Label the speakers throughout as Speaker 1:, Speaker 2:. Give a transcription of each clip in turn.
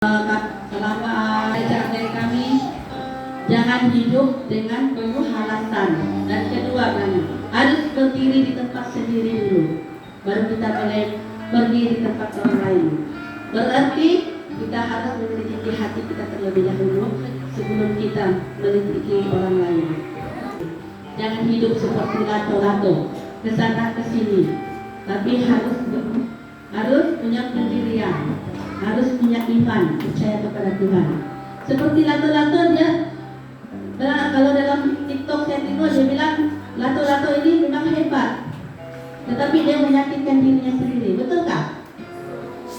Speaker 1: Selama ajaran dari kami, jangan hidup dengan penuh alasan. Dan kedua kami harus berdiri di tempat sendiri dulu, baru kita boleh berdiri di tempat orang lain. Berarti kita harus menyelidiki hati kita terlebih dahulu sebelum kita menyelidiki orang lain. Jangan hidup seperti lato-lato, kesana kesini, tapi harus punya pendirian, harus punya iman, percaya kepada Tuhan. Seperti lato-lato dia, kalau dalam TikTok saya tengok dia bilang lato-lato ini memang hebat, tetapi dia menyakitkan dirinya sendiri, betulkah?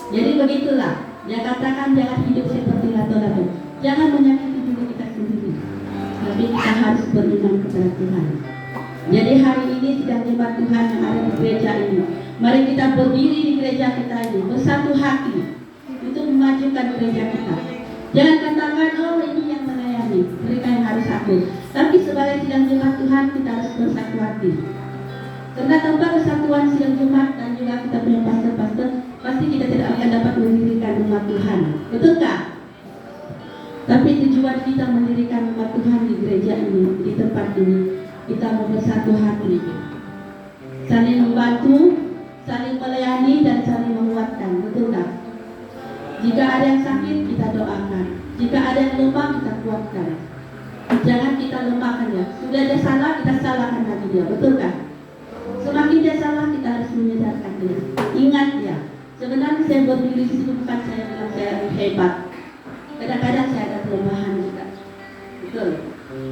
Speaker 1: Jadi begitulah, dia katakan jangan hidup seperti lato-lato, jangan menyakiti diri kita sendiri, tapi kita harus beriman kepada Tuhan. Jadi hari ini sedang jemaat Tuhan yang ada di gereja ini, mari kita berdiri di gereja kita ini bersatu hati untuk memajukan gereja kita. Jangan katakan, oh ini yang melayani, mereka yang harus akur. Tapi sebagai sidang jemaat Tuhan kita harus bersatu hati. Karena tanpa kesatuan sidang jemaat dan juga kita punya pastor-pastor, pasti kita tidak akan dapat mendirikan umat Tuhan. Betulkah? Tapi tujuan kita mendirikan umat Tuhan di gereja ini, di tempat ini, kita mau bersatu hati, saling membantu, saling melayani dan saling menguatkan. Betulkah? Jika ada yang sakit, kita doakan. Jika ada yang lemah, kita kuatkan. Jangan kita lemahkan ya. Sudah dia salah, kita salahkan lagi dia. Betul kan? Semakin dia salah, kita harus menyadarkan dia. Ingat ya, sebenarnya saya berdiri di sini bukan saya bilang saya hebat. Kadang-kadang saya ada kelemahan juga. Betul.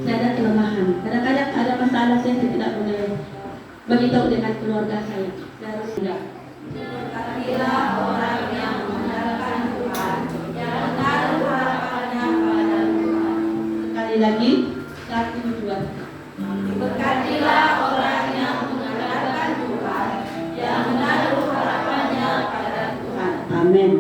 Speaker 1: Saya ada kelemahan. Kadang-kadang ada masalah saya tidak boleh beritahu dengan keluarga saya. Saya harus tidak. Berkatilah orang yang mengandalkan Tuhan, yang menaruh harapannya pada Tuhan. Sekali lagi, 1, 2. Berkatilah orang yang mengandalkan Tuhan, yang menaruh harapannya pada Tuhan. Amin.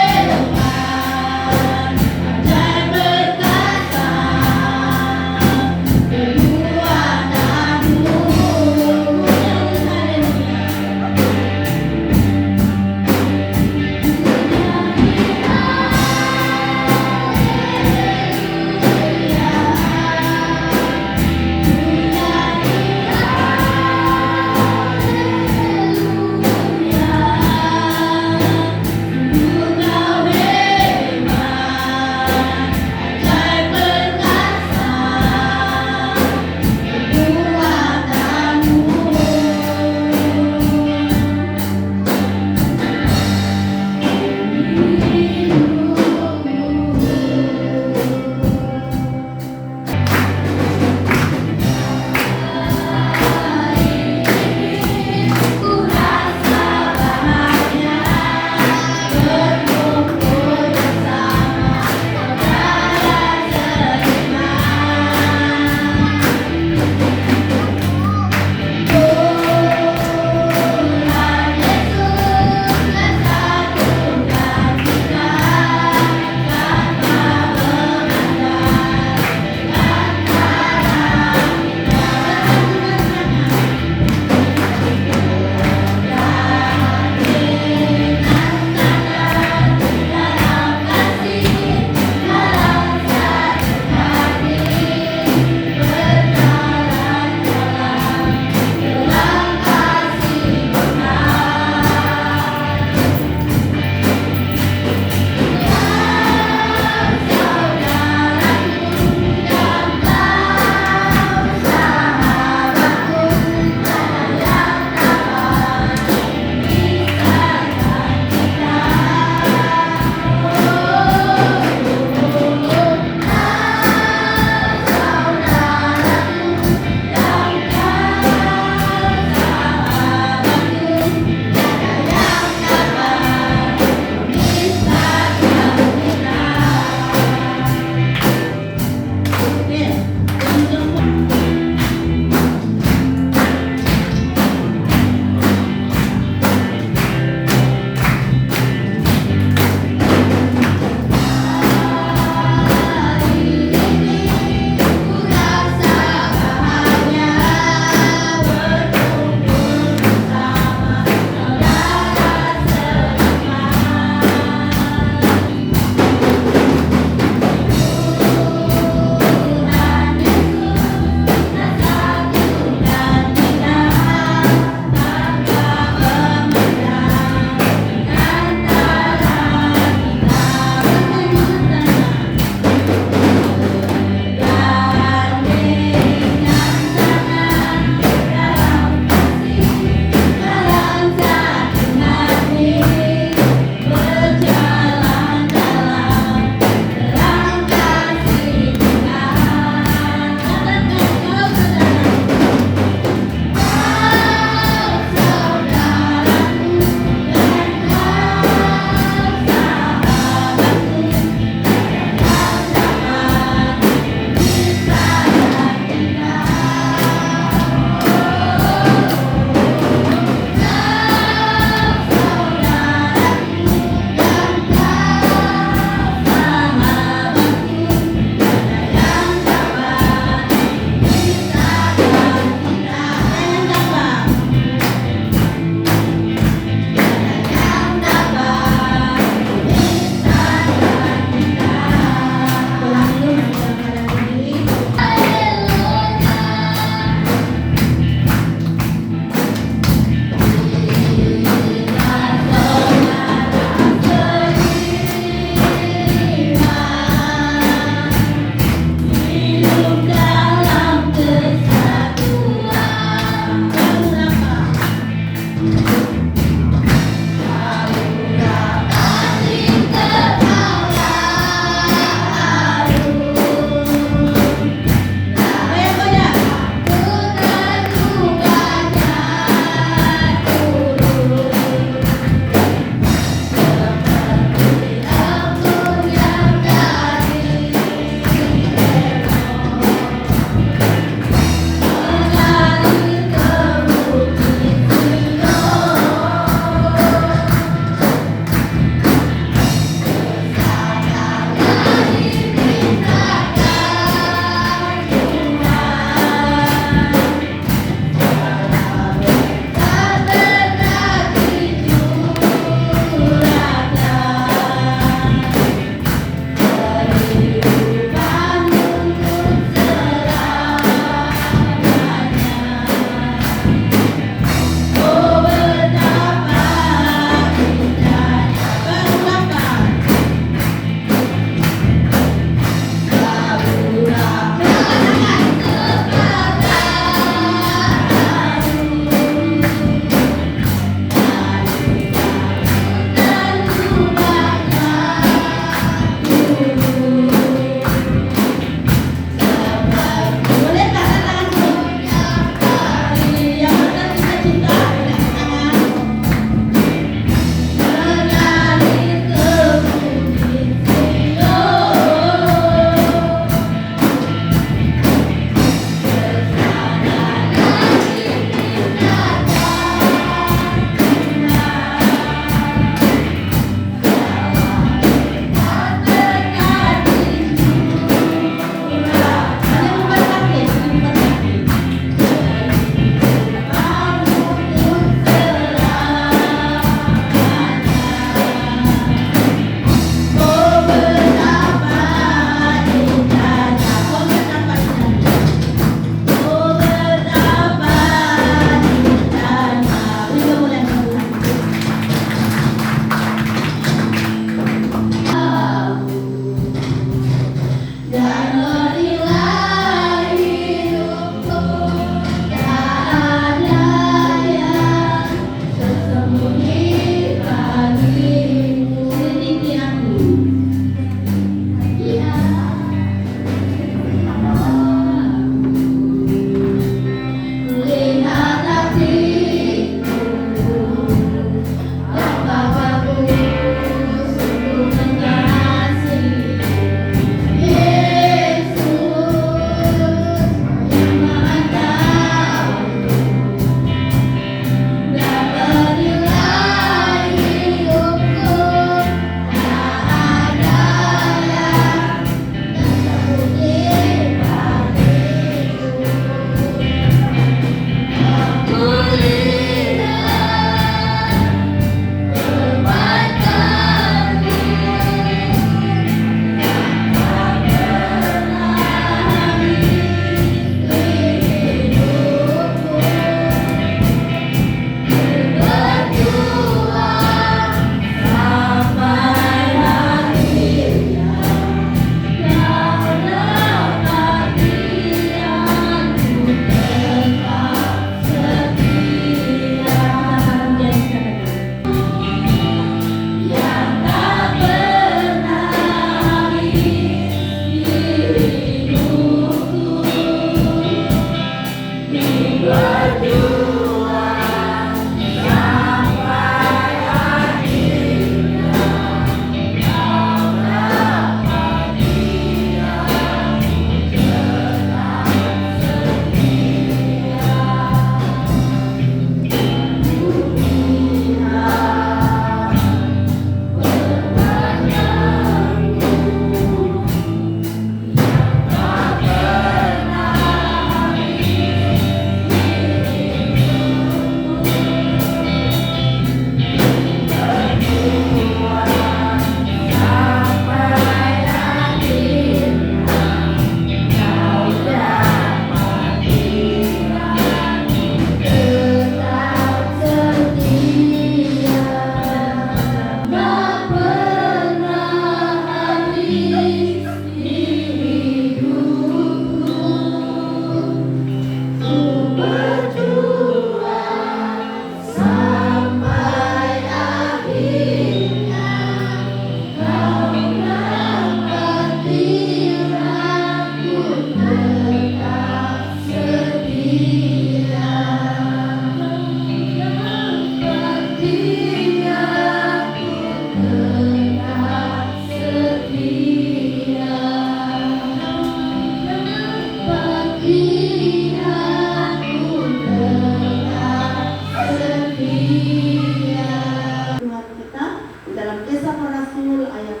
Speaker 1: Tuhan kita di dalam Kisah Para Rasul ayat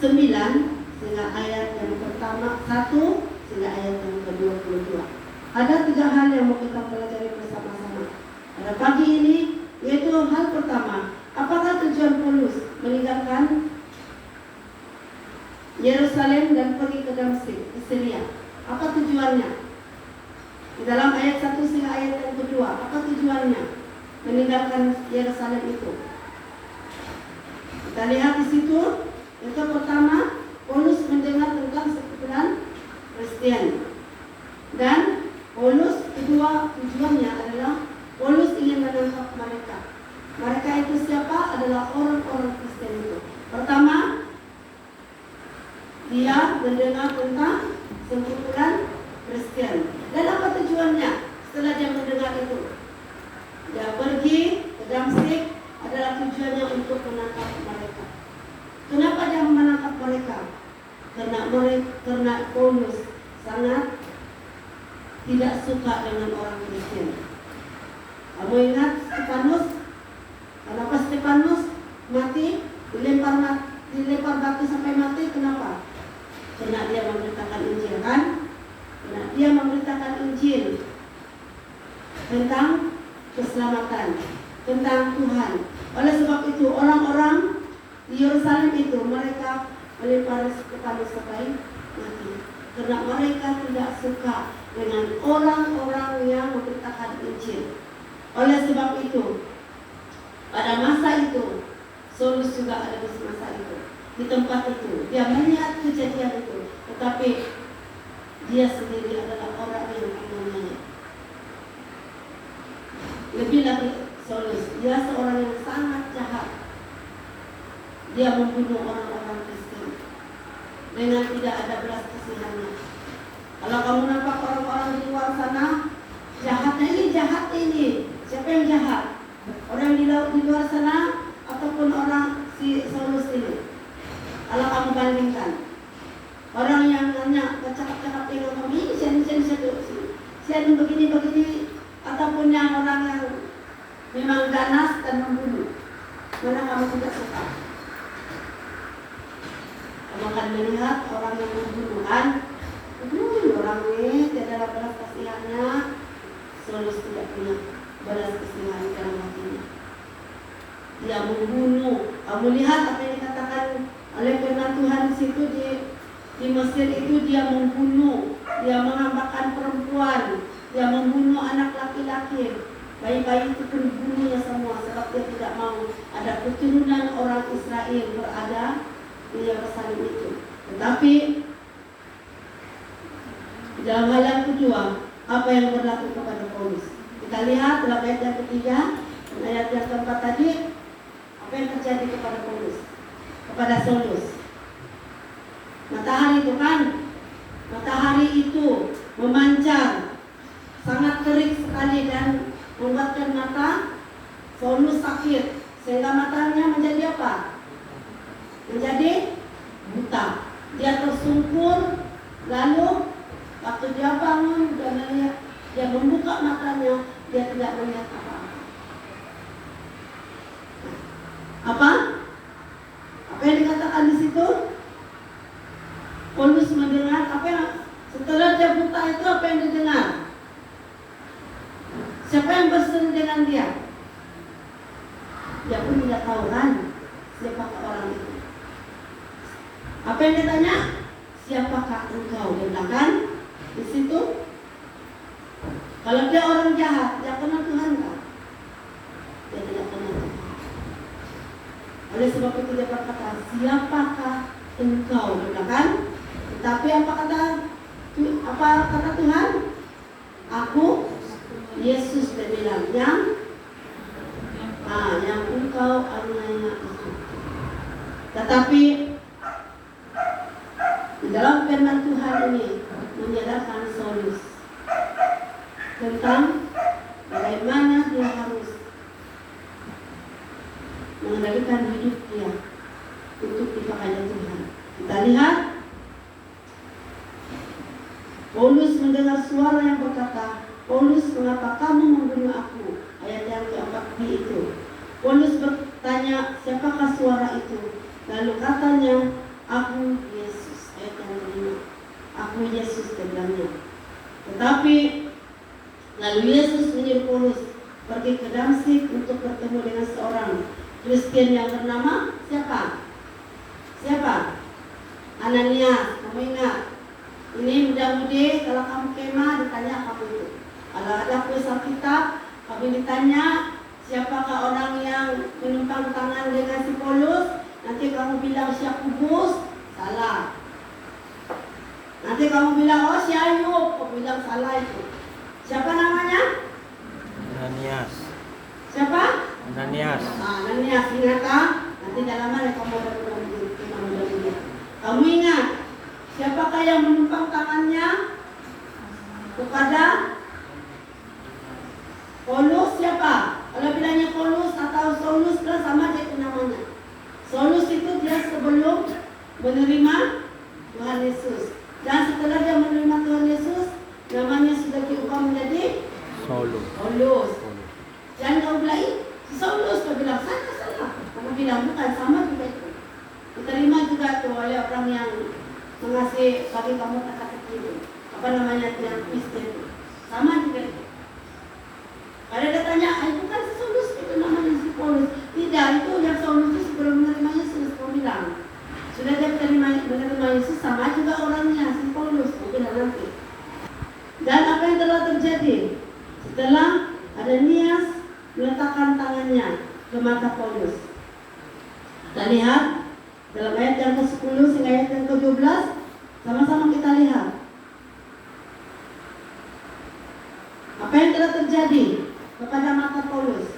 Speaker 1: 9 sehingga ayat yang pertama 1 sehingga ayat yang ke-22. Ada 3 hal yang mau kita pelajari bersama-sama pada pagi ini, yaitu hal pertama, apakah tujuan Paulus meninggalkan Yerusalem dan pergi ke Damsyik di Syria? Apa tujuannya? Di dalam ayat 1 hingga ayat yang kedua, apa tujuannya meninggalkan Yerusalem itu? Kita lihat di situ. Yang pertama, Paulus mendengar tentang sekumpulan Kristen. Dan Paulus kedua tujuannya adalah Paulus ingin menangkap mereka. Mereka itu siapa? Adalah orang-orang Kristen itu. Pertama, dia mendengar tentang sekumpulan Kristen. Dan apa tujuannya setelah dia mendengar itu? Dia pergi ke Damsyik adalah tujuannya untuk menangkap mereka. Kenapa dia menangkap mereka? Karena Paulus sangat tidak suka dengan orang Kristen. Kamu ingat Stefanus? Kenapa Stefanus mati? Dilempar batu sampai mati. Kenapa? Karena dia memberitakan Injil, kan? Karena dia memberitakan Injil tentang keselamatan, tentang Tuhan. Oleh sebab itu orang-orang di Yerusalem itu mereka melempar Stefanus sampai mati. Karena mereka tidak suka dengan orang-orang yang memberitakan Injil. Oleh sebab itu, pada masa itu, Saulus juga ada di masa itu, di tempat itu. Dia melihat kejadian itu, tetapi dia sendiri adalah orang yang menganiaya. Lebih lagi Saulus, dia seorang yang sangat jahat. Dia membunuh orang-orang Kristen dengan tidak ada belas kasihannya. Kalau kamu nampak orang-orang di luar sana, jahat ini. Siapa yang jahat? Orang di luar sana ataupun orang si Saulus ini? Kalau kamu bandingkan, orang yang hanya bercakap-cakap dengan kamu, ini sian begini, ataupun yang orang yang memang ganas dan membunuh, mana kamu tidak suka? Kamu akan melihat orang yang membunuhan, orang ini tidak ada belas kasihannya. Saulus tidak punya belas kasihan dalam hatinya. Dia membunuh. Kamu lihat apa yang dikatakan oleh firman Tuhan di situ di Mesir itu, dia membunuh, dia menghambakan perempuan, dia membunuh anak laki-laki, bayi-bayi itu pun dibunuhnya semua sebab dia tidak mau ada keturunan orang Israel berada di Yerusalem itu. Tetapi dalam hal yang kedua, apa yang berlaku kepada Paulus? Kita lihat dalam ayat yang ketiga dan ayat yang keempat tadi, apa yang terjadi kepada Paulus, kepada Saulus. Matahari itu memancar sangat terik sekali dan membuatkan mata Saulus sakit sehingga matanya menjadi apa? Menjadi buta. Dia tersungkur, lalu waktu dia bangun dan melihat, dia membuka matanya, dia tidak melihat apa-apa. Apa yang dikatakan di situ? Paulus mendengar apa yang setelah dia buta itu, apa yang didengar? Siapa yang berseru dengan dia? Dia pun tidak tahu kan siapakah orang itu. Apa yang ditanya? Siapakah engkau? Dia bilang kan di situ. Kalau dia orang jahat, dia kenal Tuhan kan? Dia tidak kenal Tuhan. Oleh sebab itu dia berkata, siapakah engkau? Dia bilang kan? Tetapi apa kata Tuhan? Aku Yesus. Dia bilang yang engkau aniaya itu. Tetapi di dalam firman Tuhan ini menyadarkan Saulus tentang bagaimana dia harus mengendalikan hidup dia untuk dipakai Tuhan. Kita lihat Paulus mendengar suara yang berkata, Paulus, mengapa kamu membunuh aku? Ayat yang ke-4 seperti itu. Paulus bertanya, siapakah suara itu? Lalu katanya, aku Yesus. Ayat yang kelima, aku Yesus, bilangnya. Tetapi lalu Yesus menyuruh Paulus pergi ke Damsyik untuk bertemu dengan seorang Kristen yang bernama siapa? Siapa? Ananias. Kamu ingat? Ini muda-mudi kalau kamu kemah ditanya kamu itu. Kalau ada kuis Alkitab, kamu ditanya siapakah orang yang menumpang tangan dengan si Paulus, nanti kamu bilang si Yakobus, salah. Nanti kamu bilang si Ayub, kamu bilang salah itu. Siapa namanya?
Speaker 2: Ananias.
Speaker 1: Siapa?
Speaker 2: Ananias.
Speaker 1: Ananias, ingat kan? Nanti dalam mana kamu muda-mudi. Kamu ingat siapakah yang menumpang tangannya kepada Paulus? Siapa? Kalau bilangnya Paulus atau Saulus kan sama aja itu namanya. Saulus itu dia sebelum menerima Tuhan Yesus. Dan setelah dia menerima Tuhan Yesus, namanya sudah diubah menjadi Saulus. Jangan kau bilang, si Saulus, kau bilang salah. Kamu bilang bukan, sama juga itu. Diterima juga tuh oleh orang yang mengasih bagi kamu kata-kata itu. Apa namanya, yang Kristen. Sama juga itu. Ada dia tanya, itu kan si Saulus, itu namanya si Paulus. Tidak, itu yang Saulus itu sebelum menerima Yesus, kau bilang. Sudah dia menerima Yesus, sama juga orangnya, si Paulus, kau bilang nanti. Dan apa yang telah terjadi? Setelah Ananias meletakkan tangannya ke mata Paulus. Kita lihat dalam ayat yang ke-10 hingga ayat yang ke-12, sama-sama kita lihat. Apa yang telah terjadi kepada mata Paulus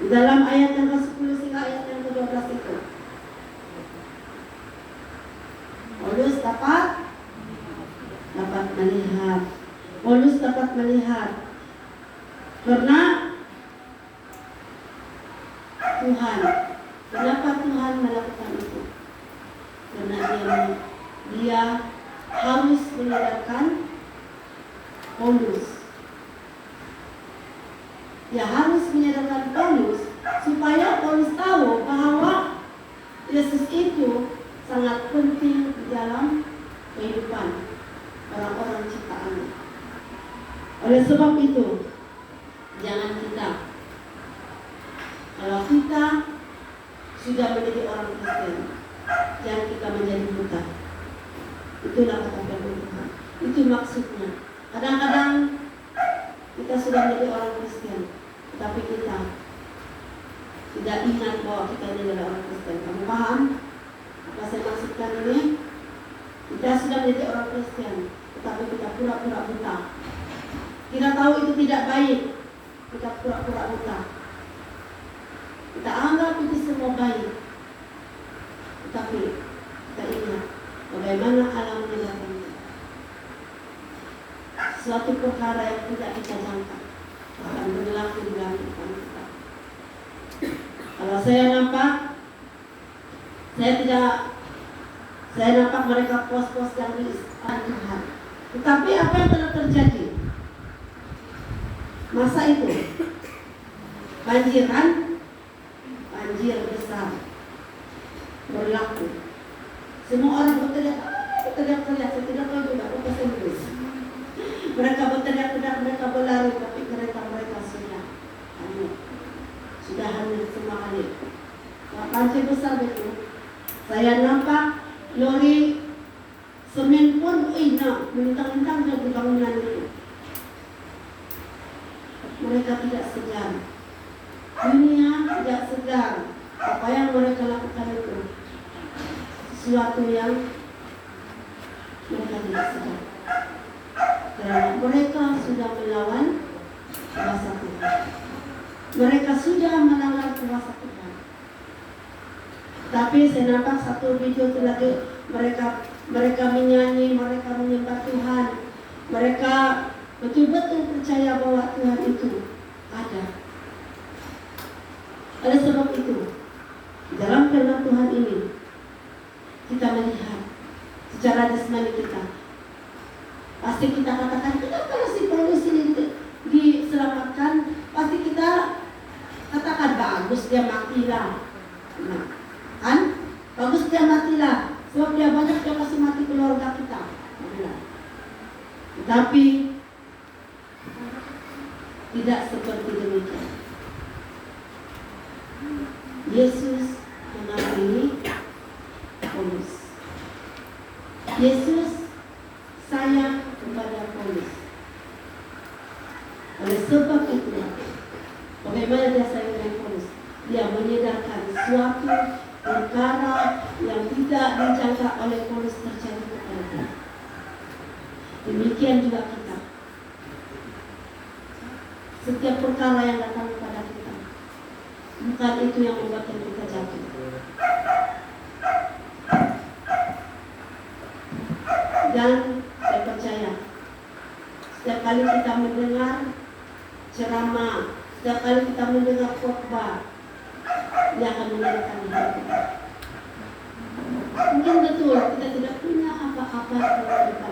Speaker 1: di dalam ayat yang ke-10 hingga ayat yang ke-12 itu. Paulus dapat melihat. Paulus dapat melihat karena Tuhan. Kenapa Tuhan melakukan itu? Karena dia harus menyadarkan Paulus. Dia harus menyadarkan Paulus supaya Paulus tahu bahwa Yesus itu sangat penting di dalam kehidupan orang-orang ciptaannya. Oleh sebab itu, jangan kita, kalau kita sudah menjadi orang Kristen, jangan kita menjadi buta. Itulah kata firman Tuhan. Itu maksudnya. Kadang-kadang kita sudah menjadi orang Kristen, tetapi kita tidak ingat bahwa kita ini adalah orang Kristen. Kamu paham apa saya maksudkan ini? Kita sudah menjadi orang Kristen, tetapi kita pura-pura buta. Kita tahu itu tidak baik. Kita pura-pura buta. Kita anggap itu semua baik. Tetapi kita ingat bagaimana alam menyatakan suatu perkara yang tidak kita jangka akan berlaku di dalam kehidupan kita. Kalau saya nampak mereka pos-pos yang diistilah Tuhan. Tetapi apa yang telah terjadi? Masa itu banjir besar berlaku. Semua orang berteriak, saya tidak tahu juga bahasa Inggris. Mereka berteriak, mereka berlari, tapi mereka sudah hanyut semua kali. Banjir besar itu. Saya nampak lori semen pun melintang-lintang dari bangunan itu. Mereka tidak segar. Dunia tidak segar. Apa yang mereka lakukan itu sesuatu yang mereka tidak segar. Karena mereka sudah melawan kuasa Tuhan. Mereka sudah melanggar kuasa Tuhan. Tapi saya nampak satu video lagi mereka menyanyi, mereka menyembah Tuhan. Mereka betul-betul percaya bahwa Tuhan itu ada. Oleh sebab itu, dalam firman Tuhan ini kita melihat secara jasmani kita. Pasti kita katakan, kenapa si Paulus ini diselamatkan? Pasti kita bagus dia matilah. Nah, kan? Bagus dia matilah. Sebab dia banyak dia kasih mati keluarga kita. Nah, tetapi tidak seperti demikian. Yesus mengasihi Paulus. Yesus sayang kepada Paulus. Oleh sebab itu, bagaimana dia sayang dengan Paulus? Dia menyedarkan suatu perkara yang tidak dijangka oleh Paulus terjadi kepada dia. Demikian juga kita. Setiap perkara yang datang kepada kita, bukan itu yang membuatkan kita jatuh. Dan saya percaya, setiap kali kita mendengar ceramah, setiap kali kita mendengar khotbah, dia akan menyedarkan hati kita. Mungkin betul kita tidak punya apa-apa di depan kita.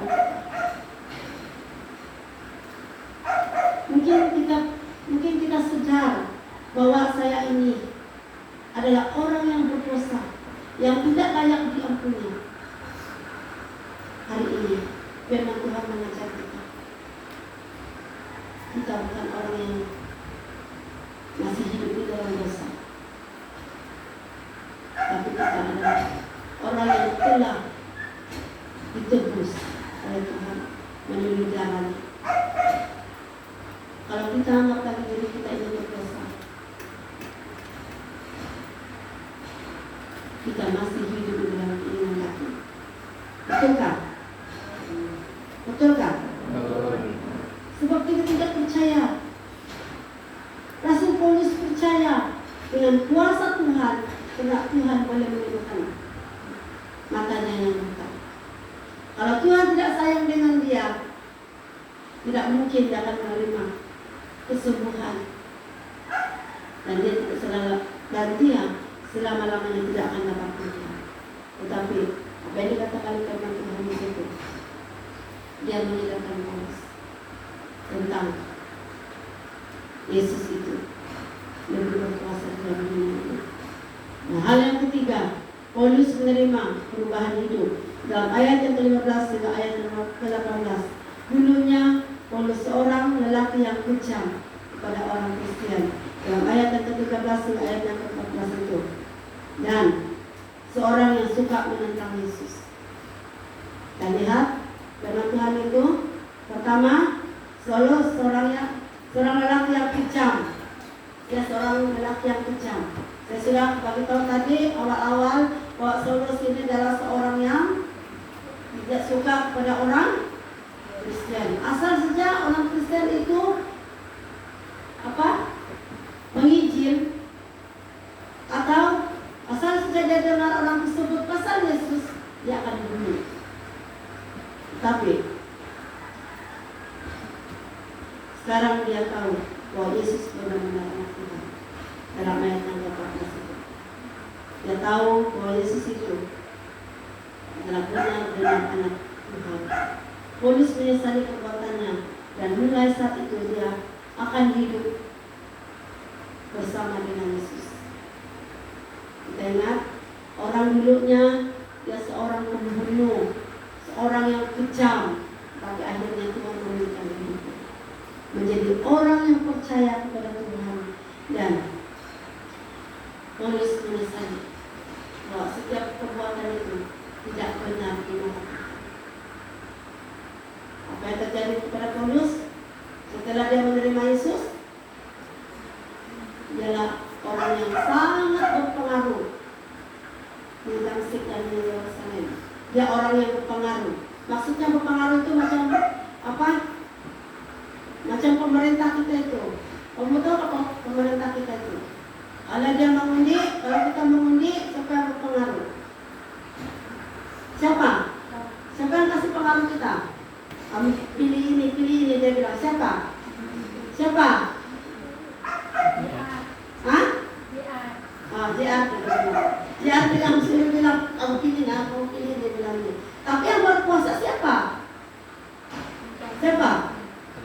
Speaker 1: Mungkin kita sadar bahwa saya ini adalah orang yang berdosa, yang tidak layak diampuni. Hari ini firman Tuhan mengajar kita. Kita bukan orang yang masih hidup di dalam dosa, tapi kita adalah orang yang telah ditebus oleh Tuhan melalui darahnya. Kalau kita anggap lagi diri kita ini berdosa, kita masih hidup di dalam keinginan lagi. Betulkah? Betulkah? Sebab kita tidak percaya. Rasul Paulus percaya dengan kuasa Tuhan, karena Tuhan boleh menyembuhkan matanya yang buta. Kalau Tuhan tidak sayang dengan dia, tidak mungkin dia akan menerima kesembuhan. Dan dia selama-lamanya tidak akan dapat Tuhan. Tetapi apa yang dikatakan firman Tuhan di situ, dia menyedarkan Paulus tentang Yesus itu lebih berkuasa dalam dunia ini. Nah, hal yang ketiga, Paulus menerima perubahan hidup. Dalam ayat yang ke-15 hingga ayat yang ke-18, dulunya Paulus seorang lelaki yang kejam kepada orang Kristen. Dalam ayat yang ke-13 hingga ayat yang ke-14 itu, dan seorang yang suka menentang Yesus. Dan lihat, firman Tuhan itu pertama, seorang lelaki yang kejam. Dia seorang lelaki yang kejam. Saya sudah bagi tahu tadi awal-awal bahwa Saulus ini adalah seorang yang tidak suka kepada orang Kristen. Asal saja orang Kristen itu menginjil, atau asal saja dia dengar orang tersebut pasal Yesus, dia akan dibunuh. Tapi sekarang dia tahu bahwa Yesus benar-benar anak Tuhan. Dalam ayat yang ke-14 itu, dia tahu bahwa Yesus itu adalah benar-benar anak Tuhan. Paulus menyesali perbuatannya, dan mulai saat itu dia akan hidup bersama dengan Yesus. Kita ingat, orang dulunya dia seorang pembunuh, seorang yang kejam, tapi akhirnya Tuhan memberikan hidupnya menjadi orang yang percaya kepada Tuhan. Dan Paulus menyesali bahwa setiap perbuatan itu tidak benar di mata Tuhan. Apa yang terjadi kepada Paulus setelah dia menerima Yesus? Dialah orang yang sangat berpengaruh di Damsyik dan di Yerusalem. Dia orang yang berpengaruh. Maksudnya berpengaruh itu macam apa? Macam pemerintah kita itu. Kamu tahu apa pemerintah kita itu? Kalau dia mengundi, kalau kita mengundi, siapa yang berpengaruh? Siapa? Siapa yang kasih pengaruh kita? Kamu pilih ini, dia bilang siapa? Siapa? Hah? JR bilang, suruh bilang, kamu pilih, dia bilang ini. Tapi yang berkuasa siapa? Siapa?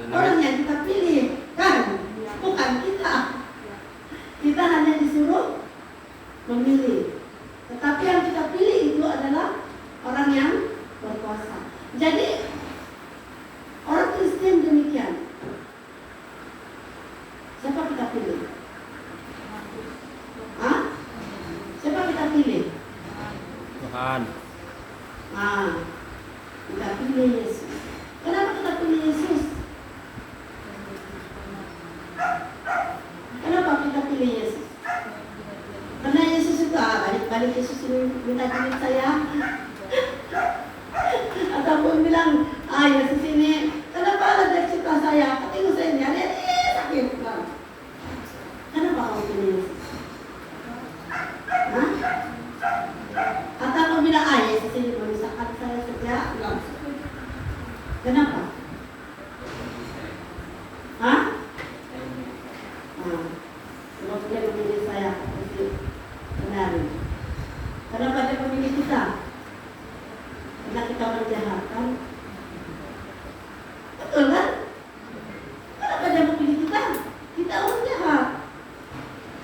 Speaker 1: Orang yang kita pilih, kan? Bukan kita. Kita hanya
Speaker 3: disuruh memilih. Tetapi yang kita pilih itu adalah orang yang berkuasa. Jadi orang Kristen demikian. Siapa kita pilih? Hah? Siapa kita pilih?
Speaker 2: Tuhan.
Speaker 3: Kita pilih Yesus. Kenapa kita pilih Yesus? Kenapa kita pilih Yesus? Karena Yesus itu balik Yesus ini minta duit saya. Ataupun bilang, Yesus ini kenapa ada cipta saya? Ketemu saya ini hari sakit. Kenapa kamu pilih Yesus? Hah? Atau kamu bilang, Yesus ini memisahkan saya sejak kenapa? Hah? Sebab dia memilih saya untuk benar. Kenapa dia memilih kita? Karena kita orang jahat, kan? Betul kan? Kenapa dia memilih kita? Kita orang jahat.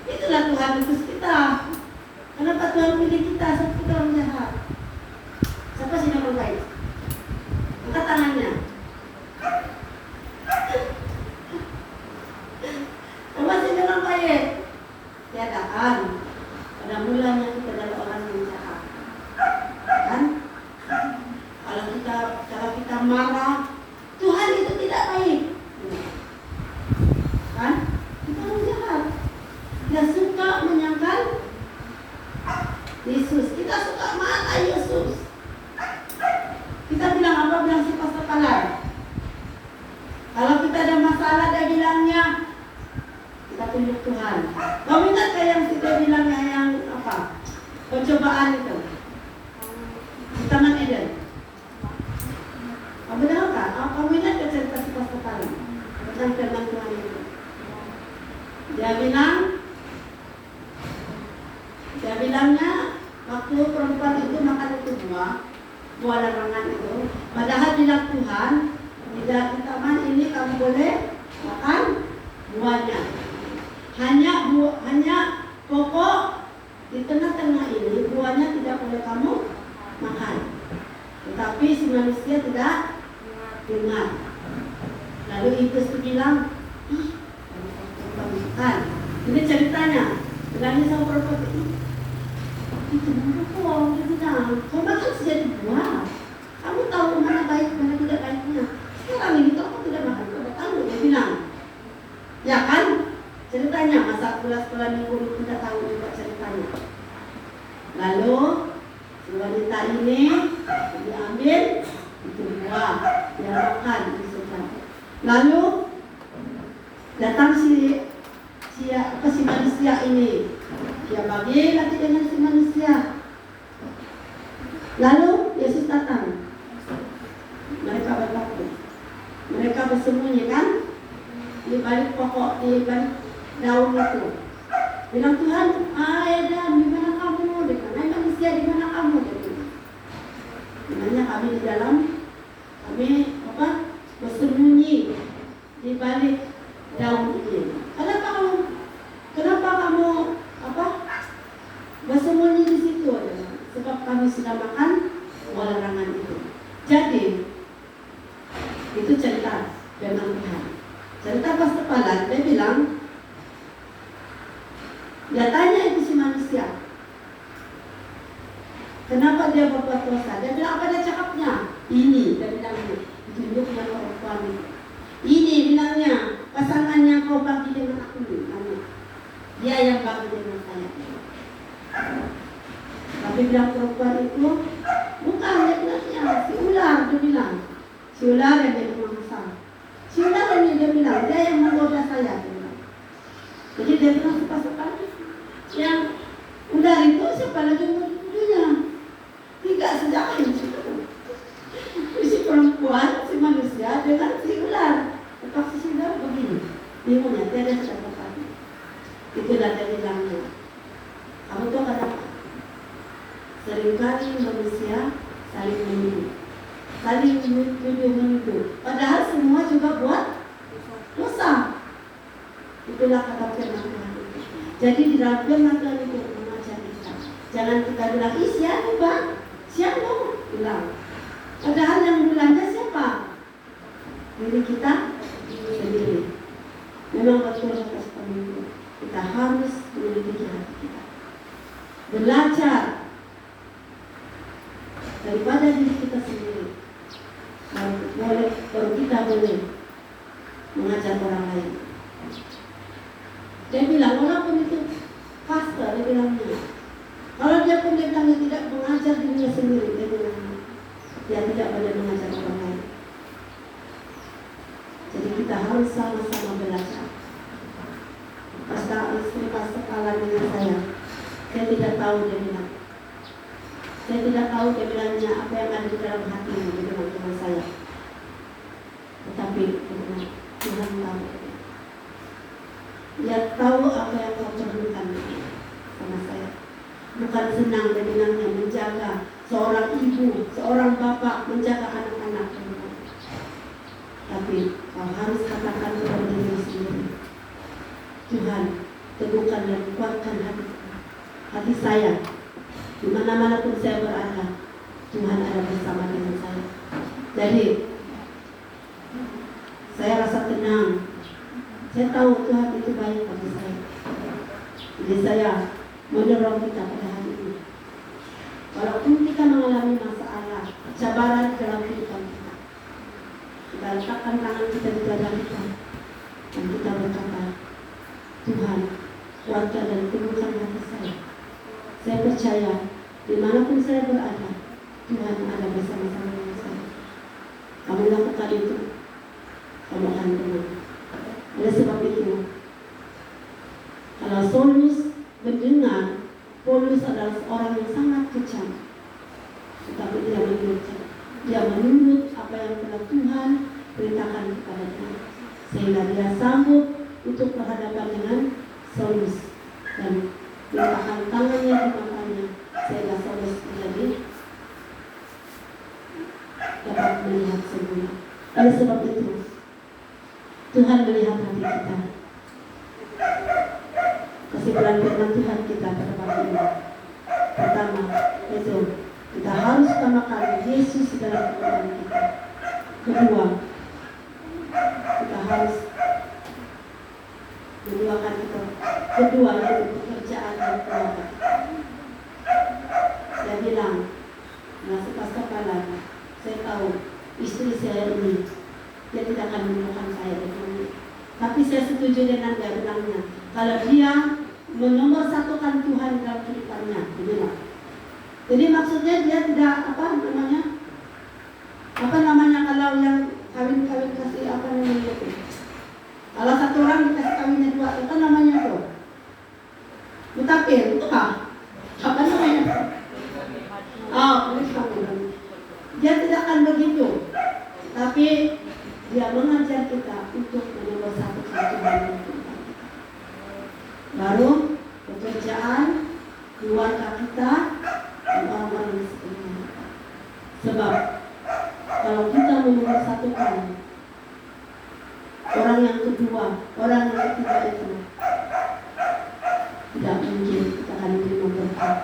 Speaker 3: Itulah Tuhan utus kita. Kenapa Tuhan pilih kita? Sebab kita orang jahat. Siapa sih yang baik? Angkat tangannya. Siapa sih yang baik? Tiadaan. Pada mulanya kita adalah orang yang jahat. Kan? Kalau kita marah, Tuhan itu tidak baik. Kan? Kita orang jahat. Dia suka menyangkal Yesus. Kita suka marah Yesus. Kita bilang apa? Bilang sepah-sepalan. Kalau kita ada masalah, dia bilangnya kita tunjuk Tuhan. Kamu ingat kayak yang dia bilangnya yang apa? Percobaan itu di Taman Eden. Kamu tahu kan? Kamu ingat ke cerita sepah-sepalan tentang firman Tuhan itu? Dia bilangnya waktu perempuan itu makan itu buah larangan itu. Padahal bilang Tuhan, di taman ini kamu boleh makan buahnya. Hanya pokok di tengah-tengah ini buahnya tidak boleh kamu makan. Tetapi si manusia tidak dengar. Lalu iblis itu bilang, kamu makan. Ini ceritanya. Bilangnya sama perempuan itu buah, dia bilang, kau makan saja di buah. Kamu tahu mana baik, mana tidak baiknya. Sekarang ini kamu tidak makan, kau tidak tahu. Dia bilang, ya kan? Ceritanya masa sekolah minggu kita tahu juga ceritanya. Lalu si wanita ini diambil itu buah, dia makan disukai. Lalu datang si manusia ini. Dia bagi lagi dengan si manusia. Lalu Yesus datang. Mereka bertakut. Mereka bersembunyi kan di balik pokok, di balik daun itu. Bilang Tuhan, Adam, di mana kamu? Dia manusia, di mana kamu? Dimana kami di dalam, kami bersembunyi di balik daun ini. Kenapa kamu bersembunyi di situ? Sebab kami sudah makan buah larangan itu. Jadi itu cerita firman Tuhan. Cerita pastapalan, dia bilang, dia tanya itu si manusia, kenapa dia berbuat dosa? Dia bilang, apa dia cakapnya? Ini, dia bilangnya, ditunjuk dengan perempuan itu. Ini bilangnya, pasangannya kau bagi dengan aku. Dia yang bagi dengan saya. Tapi bilang perempuan itu, bukan, dia bilangnya, si ular, dia bilang. Si ular yang jadi manusia. Si ular ini dia bilang, dia yang menggoda saya. Dia bilang. Jadi dia bilang sekali yang ular itu siapa lagi menggodanya? Tidak sejak itu. Si perempuan, si manusia dengan si ular. Tetapi si ular begini. Bingungnya, tiada catatan. Itulah dia bilangnya. Kamu tahu kenapa? Seringkali manusia saling menuduh. Saling menuduh. Padahal semua juga buat dosa. Itulah kata firman Tuhan. Jadi di dalam firman Tuhan itu mengajar kita. Jangan kita bilang, ih siapa Pak? Siapa? Bilang. Padahal yang bilangnya siapa? Diri kita sendiri. Memang betul kata pemimpin. Kita harus menyelidiki hati kita. Belajar daripada diri kita sendiri. Baru kita boleh mengajar orang lain. Dia bilang, walaupun itu pastor, dia bilangnya, kalau dia pun dia bilangnya tidak mengajar dirinya sendiri, dia bilang, dia tidak boleh mengajar orang lain. Jadi kita harus sama-sama belajar. Pastor kalah dengan saya tidak tahu, dia bilang. Saya tidak tahu, dia bilangnya, apa yang ada di dalam hatimu, dia bilang dengan saya. Tetapi Tuhan tahu. Dia tahu apa yang kau perlukan sama saya. Bukan senang dia bilangnya menjaga seorang ibu, seorang bapak menjaga anak-anak. Tapi kau harus katakan kepada diri sendiri, Tuhan, teguhkan dan kuatkan hati saya. Di mana-mana pun saya berada, Tuhan ada bersama dengan saya. Jadi saya rasa tenang. Saya tahu Tuhan itu baik bagi saya. Jadi saya mendorong kita pada hari ini. Walaupun kita mengalami masalah, cabaran dalam kehidupan kita, kita letakkan tangan kita di dada kita dan kita berkata, Tuhan, kuatkan dan teguhkan hati saya. Saya percaya dimanapun saya berada, Tuhan ada bersama-sama dengan saya. Kamu lakukan itu, kamu akan tenang. Oleh sebab itu, kalau Saulus mendengar Paulus adalah orang yang sangat kejam, tetapi dia menurut apa yang telah Tuhan perintahkan kepada dia, sehingga dia sanggup untuk berhadapan dengan Saulus dan meletakkan tangannya di matanya, sehingga Saulus menjadi dapat melihat semula. Oleh sebab itu, Tuhan melihat hati kita. Kesimpulan firman Tuhan kita pada pagi ini, pertama, itu kita harus utamakan Yesus dalam kehidupan kita. Kedua, kita harus menduakan itu. Kedua, yaitu pekerjaan dan keluarga. Saya bilang, masih pastor kalah, saya tahu istri saya ini, dia tidak akan menemukan saya dengan. Tapi saya setuju dengan dia bilangnya, kalau dia menomorsatukan Tuhan dalam kehidupannya, dia. Jadi maksudnya dia tidak apa namanya kalau yang kawin kasih apa namanya itu. Kalau satu orang dikasih kawinnya dua, itu namanya itu mutafir, itu apa namanya? Dia tidak akan begitu, tapi dia mengajar kita untuk menomorsatukan Tuhan dalam kehidupan kita. Baru pekerjaan, keluarga kita, dan orang-orang di sekitar kita. Sebab kalau kita menomorsatukan orang yang kedua, orang yang ketiga itu, tidak mungkin kita akan menerima berkat.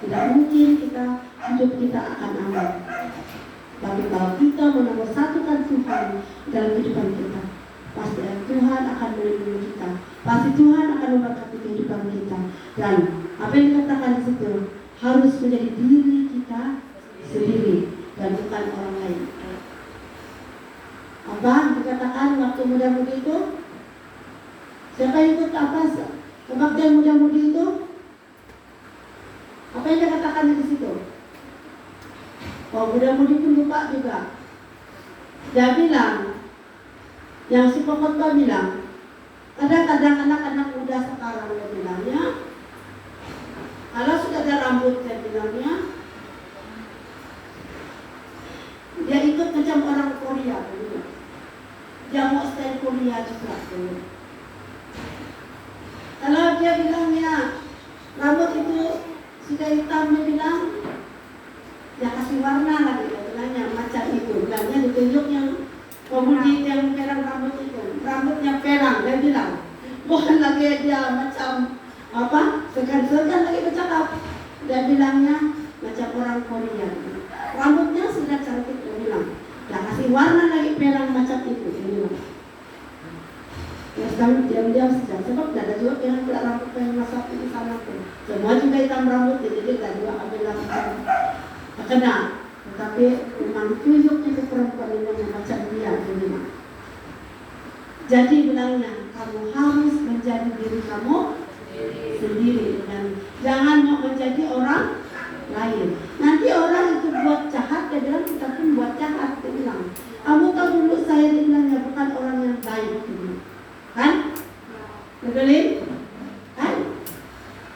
Speaker 3: Tidak mungkin hidup kita akan aman. Tapi kalau kita menomorsatukan Tuhan dalam kehidupan kita, pasti Tuhan akan melindungi kita. Pasti Tuhan akan memberkati kehidupan kita. Dan apa yang dikatakan di situ harus menjadi diri kita sendiri dan bukan orang lain. Apa dikatakan waktu muda-mudi itu? Siapa ikut apa? Kebaktian muda-mudi itu? Apa yang dikatakan di situ? Oh, muda-mudi pun lupa juga. Dia bilang, yang si pengkhotbah bilang, kadang-kadang anak-anak muda sekarang dia bilangnya, kalau sudah ada rambut saya bilangnya, dia ikut macam orang Korea dulu. Dia mau style Korea juga dulu. Kalau dia bilangnya rambut itu sudah hitam, dia bilang, ya kasih warna lagi, dia bilangnya macam itu. Bilangnya ditunjuk yang pemudi yang perang rambut itu, rambutnya perang, dia bilang, bukan lagi dia macam Segan lagi bercakap. Dia bilangnya macam orang Korea. Rambutnya sudah cantik, dia bilang. Dia kasih warna lagi perang macam itu, dia bilang. Terus kami diam-diam saja. Sebab tidak ada juga yang tidak rambut yang masak di sana pun. Semua juga hitam rambut, jadi tidak juga ambil macam kena. Tetapi memang tunjuknya ke perempuan ini macam dia, dia bilang. Jadi bilangnya, kamu harus menjadi diri kamu sendiri dengan jangan mau menjadi orang lain. Nanti orang itu buat jahat, dia bilang kita pun buat jahat, dia bilang. Kamu tahu dulu saya dibilangnya bukan orang yang baik, dia bilang. Kan? Betul? Kan?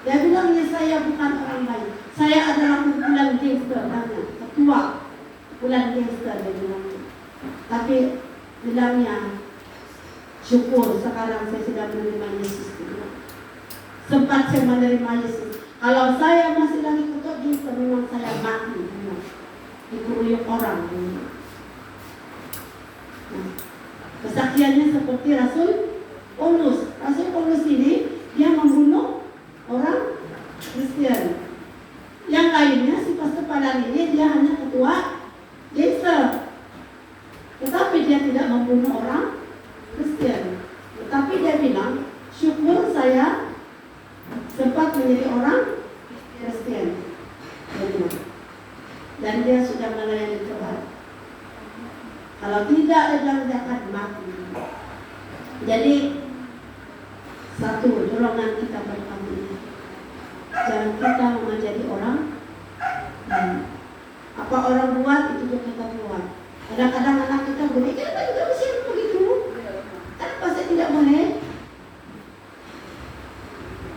Speaker 3: Dia bilangnya saya bukan orang baik. Saya adalah kumpulan gangster, ketua kumpulan gangster, dia bilang. Tapi bilangnya syukur sekarang saya sudah menerima Yesus. Sempat saya menerima Yesus. Kalau saya masih lagi kutuk Yesus, memang saya mati. Dikuruyuk orang. Nah, kesaksiannya seperti Rasul Paulus. Rasul Paulus ini dia membunuh orang Kristen. Yang lainnya si pastor Padang ini dia hanya ketua gangster. Tetapi dia tidak membunuh orang Kristen. Tetapi dia bilang, syukur saya sempat menjadi orang Kristen. Dan dia sudah melayani Tuhan. Kalau tidak, dia akan mati. Jadi satu dorongan kita bersama ini, jangan kita menjadi orang lain. Apa orang buat itu juga kita buat. Kadang-kadang anak kita boleh, kita juga mesti begitu. Kenapa saya tidak boleh?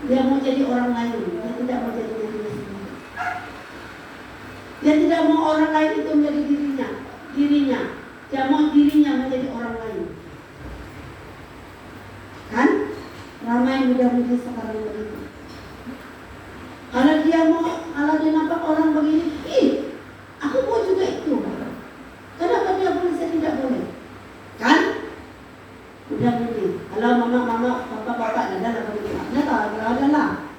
Speaker 3: Dia mau jadi orang lain, dia tidak mau jadi diri sendiri. Dia tidak mau orang lain itu menjadi dirinya. Dia mau dirinya menjadi orang lain. Kan? Ramai muda-mudi sekarang begitu. Kalau dia nampak orang begini, aku mau juga itu. Kenapa dia boleh, saya tidak boleh? Kan? Muda-mudi. Kalau mama, bapak-bapak ada begitu. Adalah.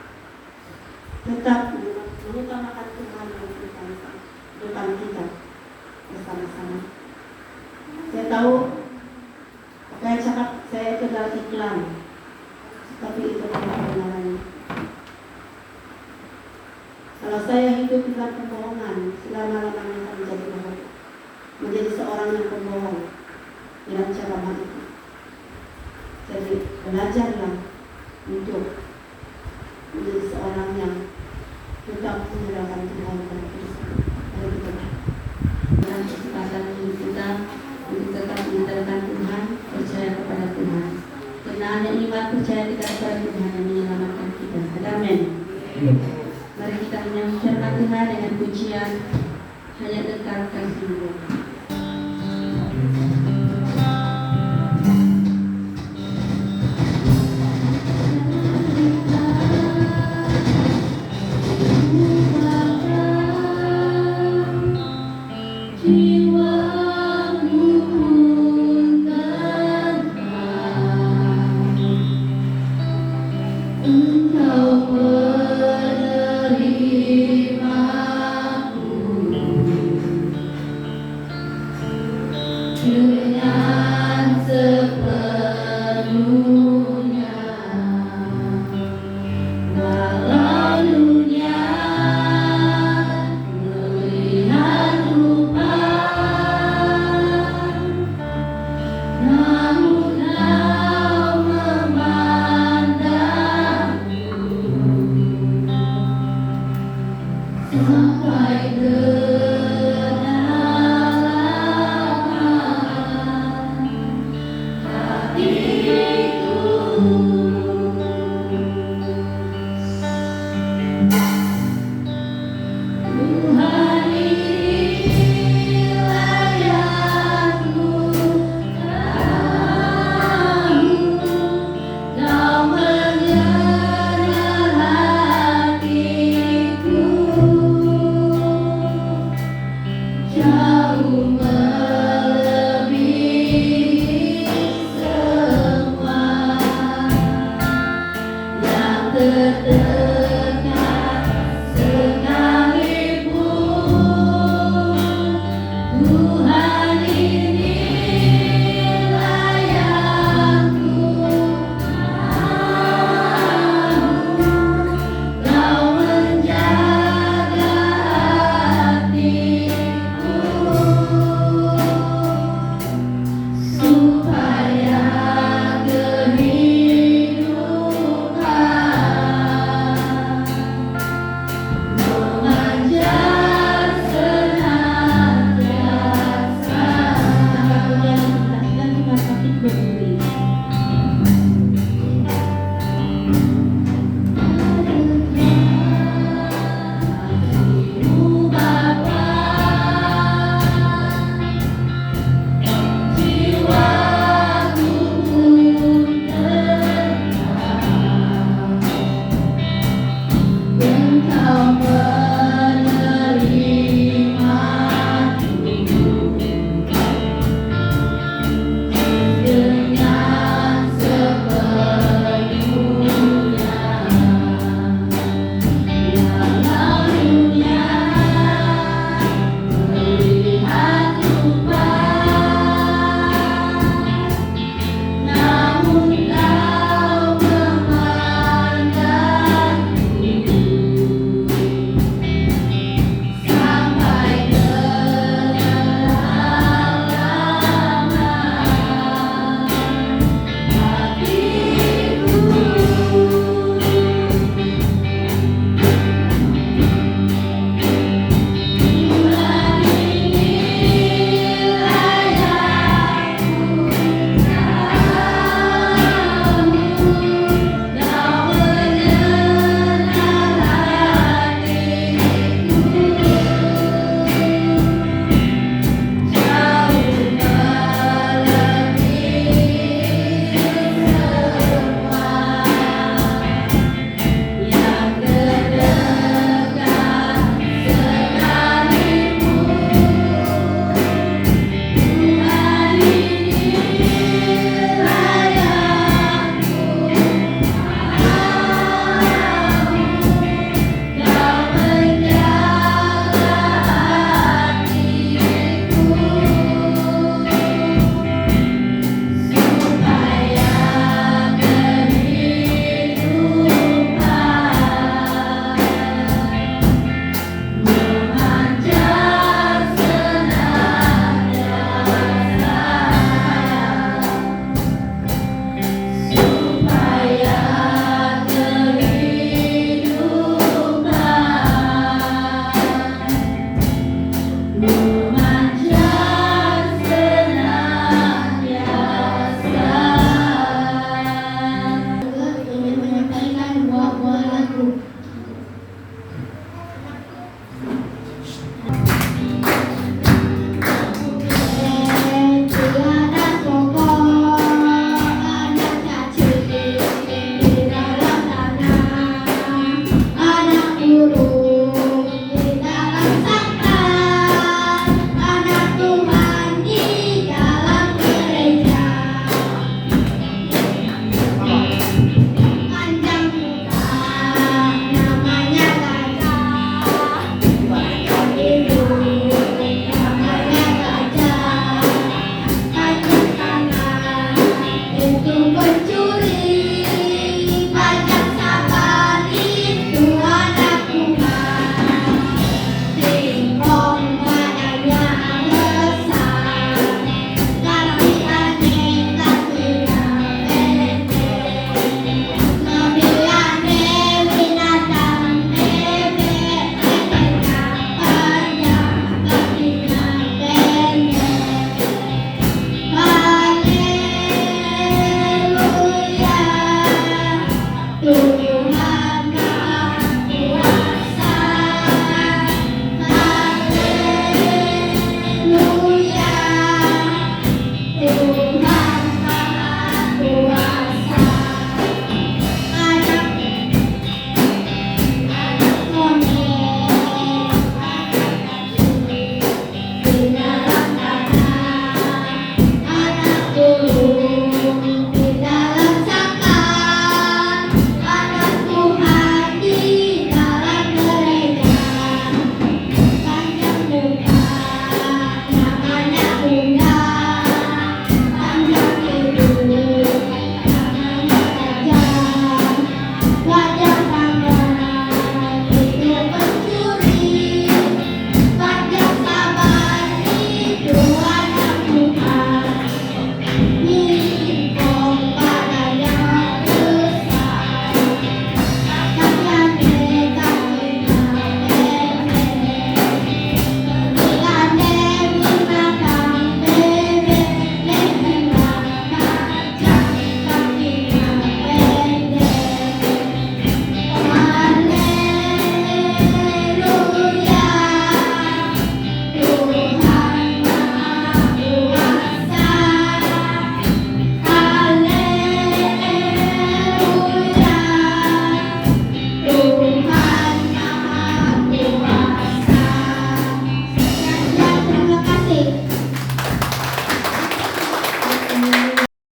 Speaker 3: Tetap mengutamakan Tuhan depan kita bersama-sama. Saya tahu apa yang cakap saya itu adalah iklan, tapi itu adalah kebenarannya. Kalau saya hidup dengan kebohongan, selama-lamanya akan menjadi seorang yang pembohong dengan ceramah itu. Jadi belajarlah untuk menjadi seorang yang tetap menyerahkan Tuhan kepada Kristus. Mari kita dalam kesempatan ini kita untuk tetap mengandalkan Tuhan, percaya kepada Tuhan. Karena hanya iman percaya tidak kepada Tuhan yang menyelamatkan kita. Amin. Mari kita menyanyikan Tuhan dengan pujian hanya dekat kasih-Mu.